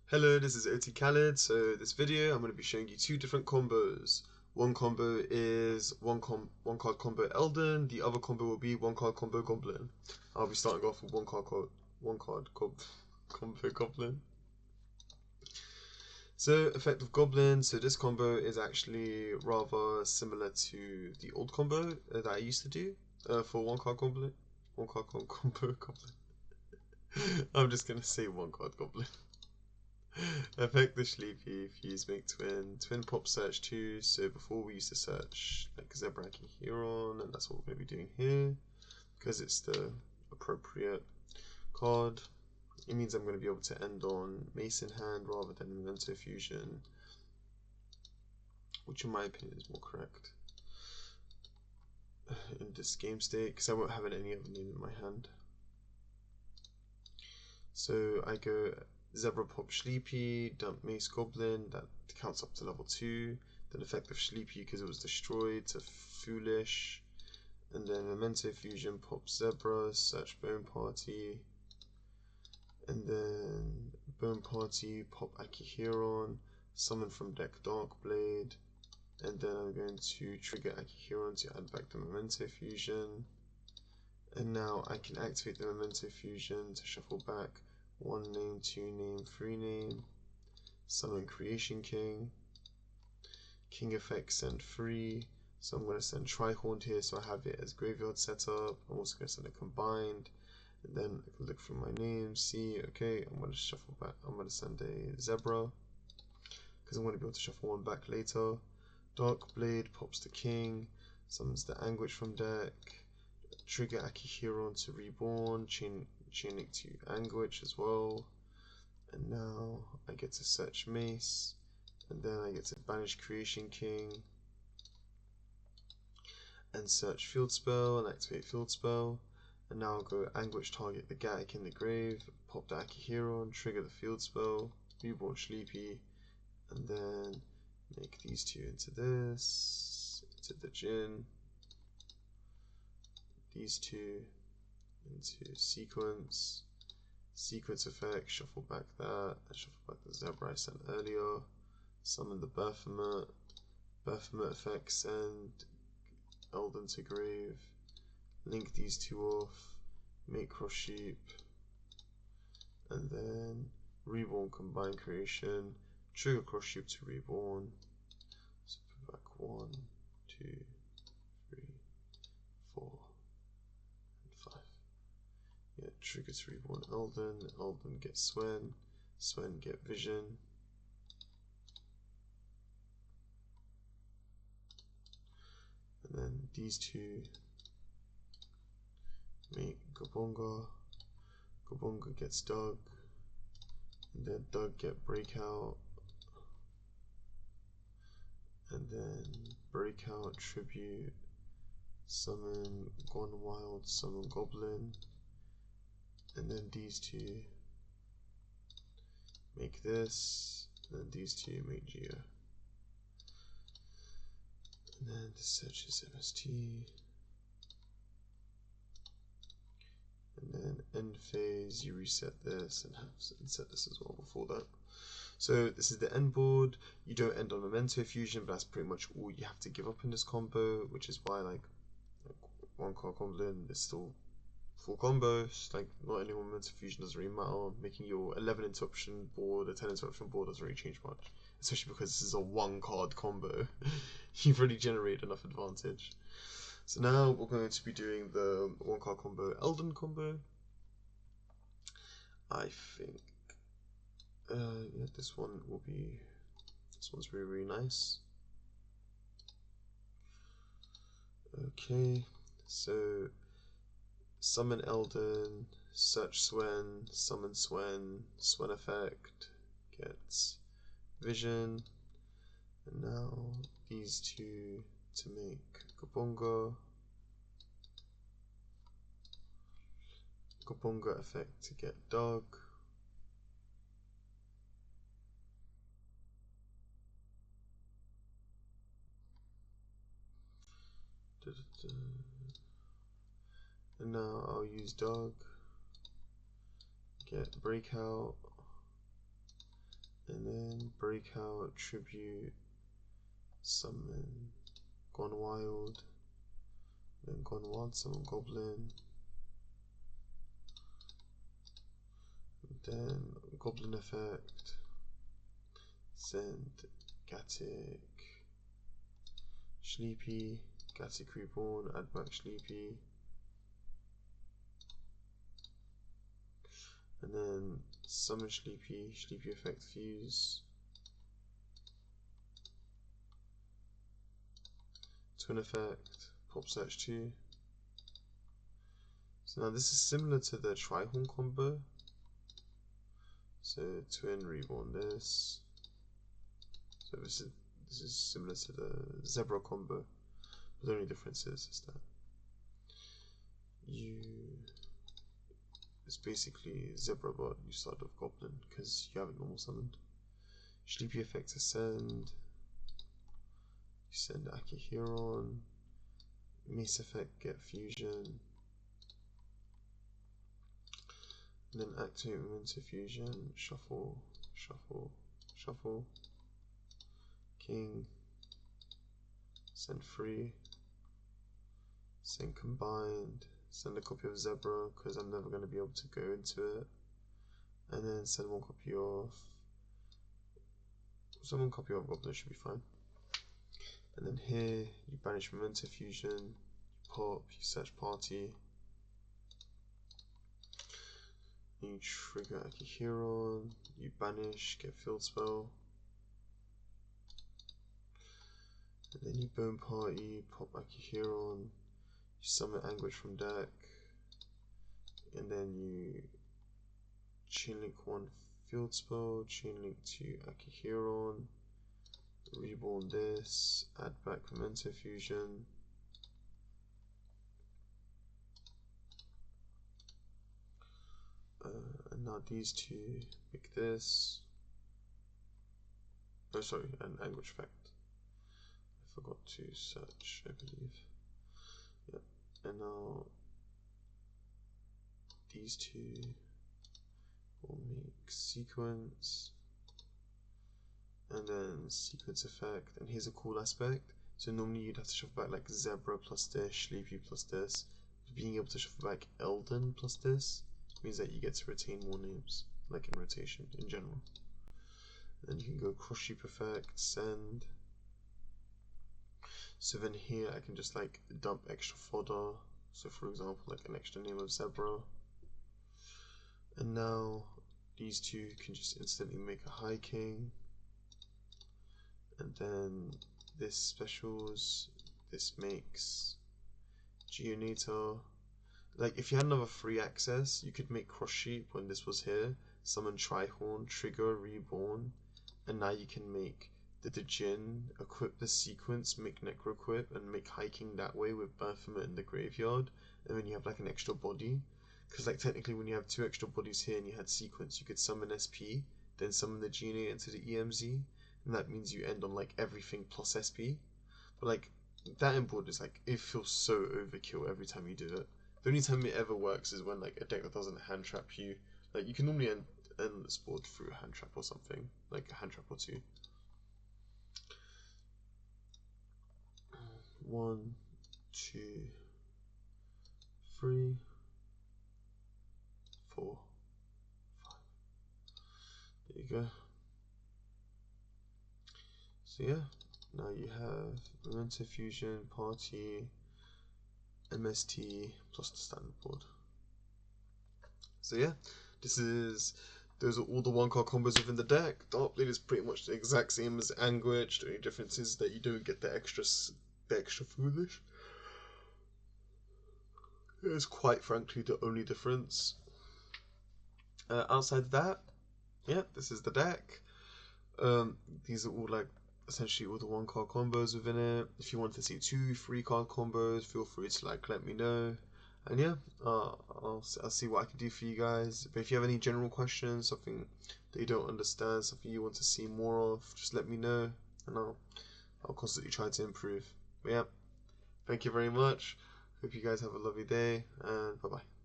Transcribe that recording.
Hello, this is OT Khaled. So this video I'm going to be showing you two different combos. One combo is one card combo Elden. The other combo will be one card combo Goblin. I'll be starting off with combo Goblin. So effective Goblin. So this combo is actually rather similar to the old combo that I used to do for one card Goblin. Combo Goblin. I'm just gonna say one card Goblin. Effect the Sleepy, Fuse, make Twin pop search too. So before we used to search like Zebraki Huron, and that's what we're going to be doing here because it's the appropriate card. It means I'm going to be able to end on Mason Hand rather than Memento Fusion, which in my opinion is more correct in this game state because I won't have any other name in my hand. So I go Zebra Pop Sleepy, dump Mace Goblin, that counts up to level 2, then effective Sleepy because it was destroyed to Foolish, and then Memento Fusion pop Zebra, search Bone Party, and then Bone Party pop Akihiron, summon from deck Darkblade, and then I'm going to trigger Akihiron to add back the Memento Fusion, and now I can activate the Memento Fusion to shuffle back 1 name, 2 name, 3 name, summon Creation King, King effect send 3, so I'm going to send Trihorn here so I have it as graveyard setup. I'm also going to send it combined, and then I can look through my names, see, okay, I'm going to shuffle back, I'm going to send a Zebra, because I'm going to be able to shuffle one back later. Darkblade pops the King, summons the Anguish from deck, trigger Akihiron to reborn, chain link to Anguish as well, and now I get to search Mace, and then I get to banish Creation King and search Field Spell and activate Field Spell, and now I'll go Anguish, target the Gatic in the grave, pop the Akihiron, trigger the Field Spell, reborn Sleepy, and then make these two into this, into the Djinn, these two into sequence effect, shuffle back that, and shuffle back the Zebra I sent earlier, summon the Baphomet effect, send Elden to grave, link these two off, make Cross Sheep, and then reborn combine creation, trigger Cross Sheep to reborn, so put back 1, 2, 3, 4, and 5. Yeah, trigger to reborn Elden get Swen get Vision, and then these two make Gabonga gets Doug, and then Doug get Breakout, and then Breakout Tribute, summon Gone Wild, summon Goblin, and then these two make this, and then these two make Geo. And then this searches MST, and then end phase you reset this and set this as well before that. So this is the end board. You don't end on Memento Fusion, but that's pretty much all you have to give up in this combo, which is why like one card Goblin is still full combos. Like not any Memento Fusion doesn't really matter. Making your 11 interruption board, a 10 interruption board doesn't really change much, especially because this is a one card combo. You've already generated enough advantage. So now we're going to be doing the one card combo Elden combo. I think yeah, this one's really nice. Okay, so summon Elden, search Swen, summon Swen effect gets Vision, and now these two to make Gabonga effect to get Dog, and now I'll use Dog, get Breakout, and then Breakout, Tribute, Summon, Gone Wild, then Gone Wild, Summon Goblin, then Goblin effect, send Gatic, Sleepy, Gatic Reborn, add back Sleepy, and then summon Sleepy, Sleepy effect fuse, twin effect, pop search 2. So now this is similar to the Trihorn combo. So twin reborn this. So this is similar to the Zebra combo. But the only difference is that it's basically Zebra, but you start with Goblin because you have it normal summoned. Sleepy effect ascend. You send Akihiron. Mace effect get fusion. And then activate Memento fusion. Shuffle, shuffle, shuffle. King. Send free. Send combined. Send a copy of Zebra because I'm never going to be able to go into it. And then send one copy of Goblin should be fine. And then here you banish Memento fusion, you pop, you search party, you trigger Akihiron, you banish, get field spell, and then you bone party, pop Akihiron, you summon Anguish from deck, and then you chain link one field spell, chain link to Akihiron, reborn this, add back Memento fusion, and now these two make this. Oh, sorry, an Anguish effect. I forgot to search, I believe. Yeah, and now these two will make sequence, and then sequence effect. And here's a cool aspect. So normally you'd have to shuffle back like Zebra plus this, Sleepy plus this. Being able to shuffle back Elden plus this means that you get to retain more names, like in rotation in general. And then you can go cross sheep effect, send. So then here I can just like dump extra fodder. So for example, like an extra name of Zebra. And now these two can just instantly make a High King. And then this specials, this makes Geonator. Like if you had another free access, you could make cross sheep when this was here, summon Trihorn, trigger, reborn, and now you can make the Djinn, equip the sequence, make Necro equip, and make hiking that way with Baphomet in the graveyard, and then you have like an extra body. Because like technically when you have two extra bodies here and you had sequence, you could summon SP, then summon the Geonator into the EMZ, and that means you end on like everything plus SP. But like that import is like, it feels so overkill every time you do it. The only time it ever works is when like a deck that doesn't hand trap you. Like you can normally end this board through a hand trap or something, like a hand trap or two. 1, 2, 3, 4, 5. There you go. So yeah, now you have Memento Fusion, Party, MST, plus the standard board. So yeah, those are all the one card combos within the deck. The update is pretty much the exact same as Anguish. The only difference is that you don't get the extra foolish. It's quite frankly the only difference. Outside of that, yeah, this is the deck. These are all like essentially all the one card combos within it. If you want to see 2 3 card combos, feel free to like let me know. And yeah, I'll see what I can do for you guys. But if you have any general questions, something that you don't understand, something you want to see more of, just let me know, and I'll constantly try to improve. But yeah, thank you very much. Hope you guys have a lovely day, and bye bye.